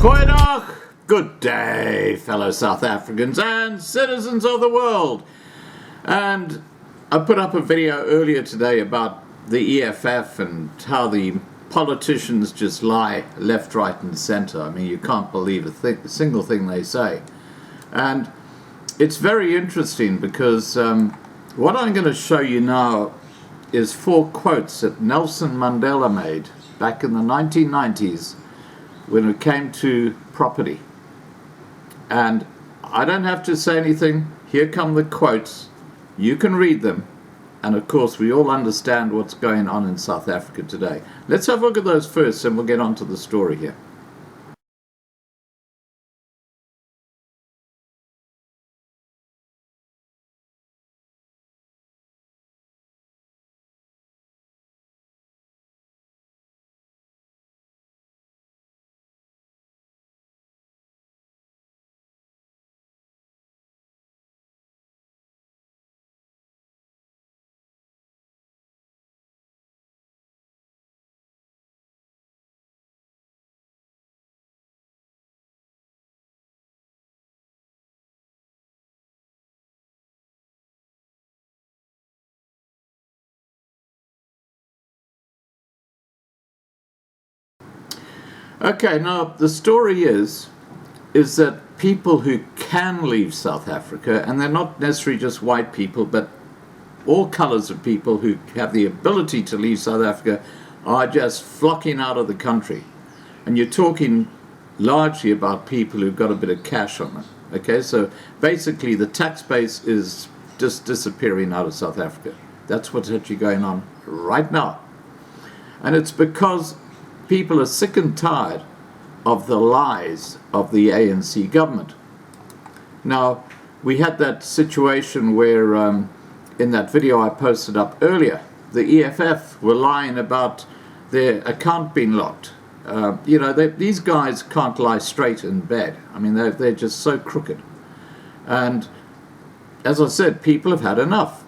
Goeiedag, good day, fellow South Africans and citizens of the world. And I put up a video earlier today about the EFF and how the politicians just lie left, right and centre. I mean, you can't believe a single thing they say. And it's very interesting because what I'm going to show you now is 4 quotes that Nelson Mandela made back in the 1990s when it came to property. And I don't have to say anything. Here come the quotes. You can read them. And of course, we all understand what's going on in South Africa today. Let's have a look at those first, and we'll get on to the story here. Okay, now the story is that people who can leave South Africa, and they're not necessarily just white people, but all colours of people who have the ability to leave South Africa, are just flocking out of the country. And you're talking largely about people who've got a bit of cash on them. Okay, so basically the tax base is just disappearing out of South Africa. That's what's actually going on right now. And it's because people are sick and tired of the lies of the ANC government. Now, we had that situation where, in that video I posted up earlier, the EFF were lying about their account being locked. These guys can't lie straight in bed. I mean, they're just so crooked. And as I said, people have had enough.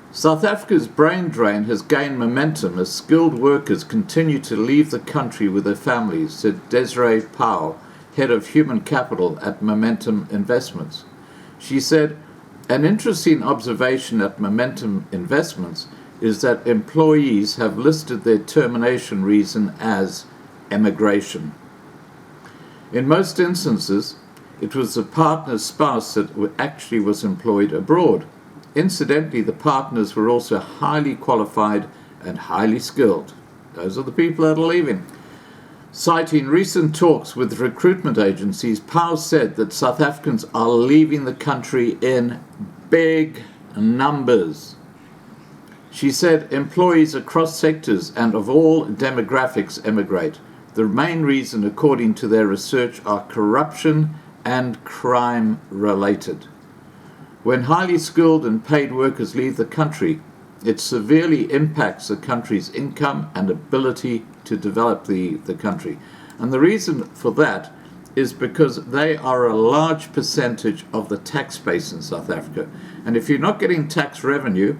South Africa's brain drain has gained momentum as skilled workers continue to leave the country with their families, said Desiree Powell, head of human capital at Momentum Investments. She said, an interesting observation at Momentum Investments is that employees have listed their termination reason as emigration. In most instances, it was the partner's spouse that actually was employed abroad. Incidentally, the partners were also highly qualified and highly skilled. Those are the people that are leaving. Citing recent talks with recruitment agencies, Powell said that South Africans are leaving the country in big numbers. She said employees across sectors and of all demographics emigrate. The main reason, according to their research, are corruption and crime related. When highly skilled and paid workers leave the country, it severely impacts the country's income and ability to develop the country. And the reason for that is because they are a large percentage of the tax base in South Africa. And if you're not getting tax revenue,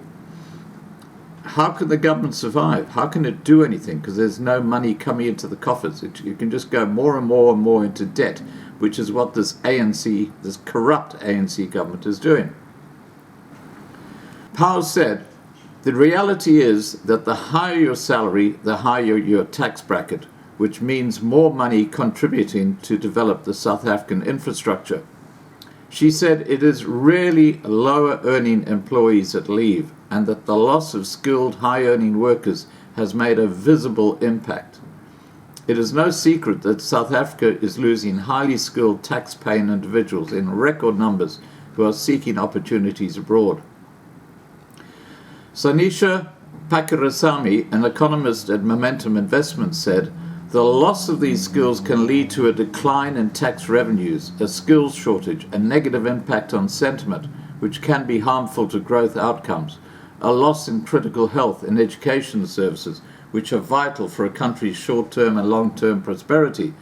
how can the government survive? How can it do anything? Because there's no money coming into the coffers. You can just go more and more and more into debt, which is what this ANC, this corrupt ANC government is doing. Powell said, the reality is that the higher your salary, the higher your tax bracket, which means more money contributing to develop the South African infrastructure. She said it is really lower earning employees that leave, and that the loss of skilled high earning workers has made a visible impact. It is no secret that South Africa is losing highly skilled tax-paying individuals in record numbers who are seeking opportunities abroad. Sanisha Pakirisamy, an economist at Momentum Investments, said, the loss of these skills can lead to a decline in tax revenues, a skills shortage, a negative impact on sentiment, which can be harmful to growth outcomes, a loss in critical health and education services, which are vital for a country's short-term and long-term prosperity,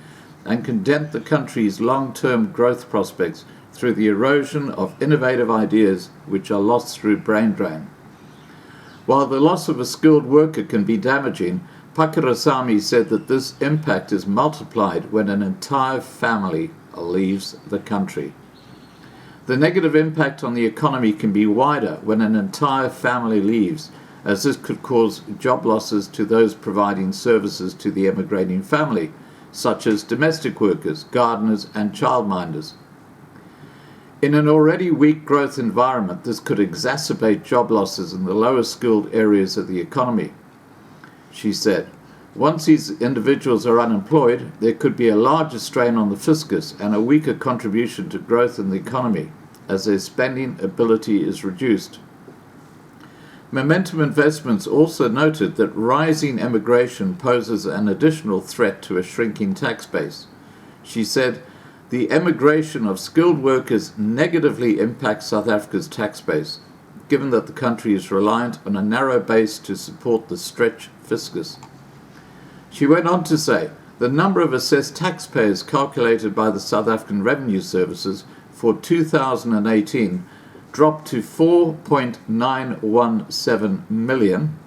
and can dent the country's long-term growth prospects through the erosion of innovative ideas which are lost through brain drain. While the loss of a skilled worker can be damaging, Pakirisamy said that this impact is multiplied when an entire family leaves the country. The negative impact on the economy can be wider when an entire family leaves, as this could cause job losses to those providing services to the emigrating family, such as domestic workers, gardeners, and childminders. In an already weak growth environment, this could exacerbate job losses in the lower skilled areas of the economy. She said, once these individuals are unemployed, there could be a larger strain on the fiscus and a weaker contribution to growth in the economy, as their spending ability is reduced. Momentum Investments also noted that rising emigration poses an additional threat to a shrinking tax base. She said, the emigration of skilled workers negatively impacts South Africa's tax base, given that the country is reliant on a narrow base to support the stretch fiscus. She went on to say, the number of assessed taxpayers calculated by the South African Revenue Services for 2018 dropped to 4.917 million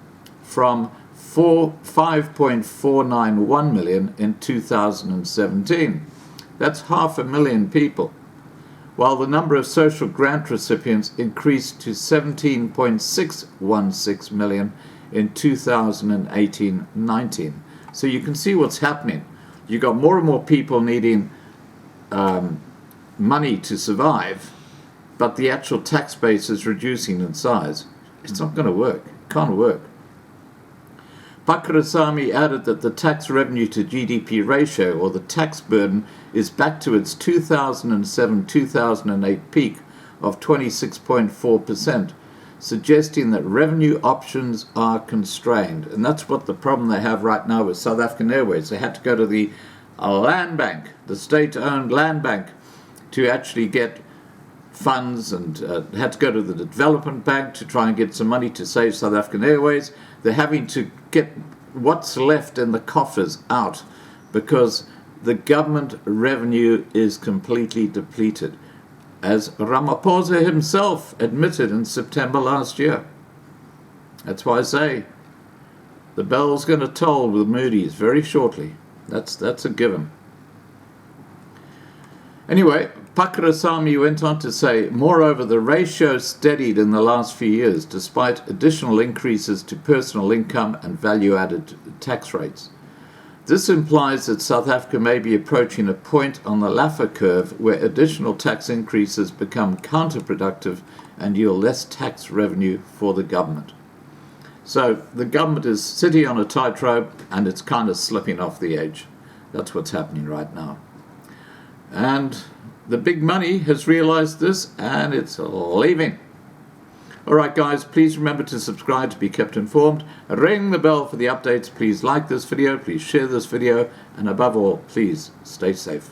from 5.491 million in 2017. That's 500,000 people, while the number of social grant recipients increased to 17.616 million in 2018-19. So you can see what's happening. You've got more and more people needing money to survive, but the actual tax base is reducing in size. It's not going to work. It can't work. Pakirisamy added that the tax revenue to GDP ratio, or the tax burden, is back to its 2007-2008 peak of 26.4%, suggesting that revenue options are constrained. And that's what the problem they have right now with South African Airways. They had to go to the land bank, the state-owned land bank, to actually get funds, and had to go to the development bank to try and get some money to save South African Airways. They're having to get what's left in the coffers out because the government revenue is completely depleted, as Ramaphosa himself admitted in September last year. That's why I say the bell's going to toll with Moody's very shortly. That's a given. Anyway, Pakirisamy went on to say, moreover, the ratio steadied in the last few years despite additional increases to personal income and value-added tax rates. This implies that South Africa may be approaching a point on the Laffer curve where additional tax increases become counterproductive and yield less tax revenue for the government. So the government is sitting on a tightrope and it's kind of slipping off the edge. That's what's happening right now. And the big money has realized this and it's leaving. All right, guys, please remember to subscribe to be kept informed. Ring the bell for the updates. Please like this video. Please share this video. And above all, please stay safe.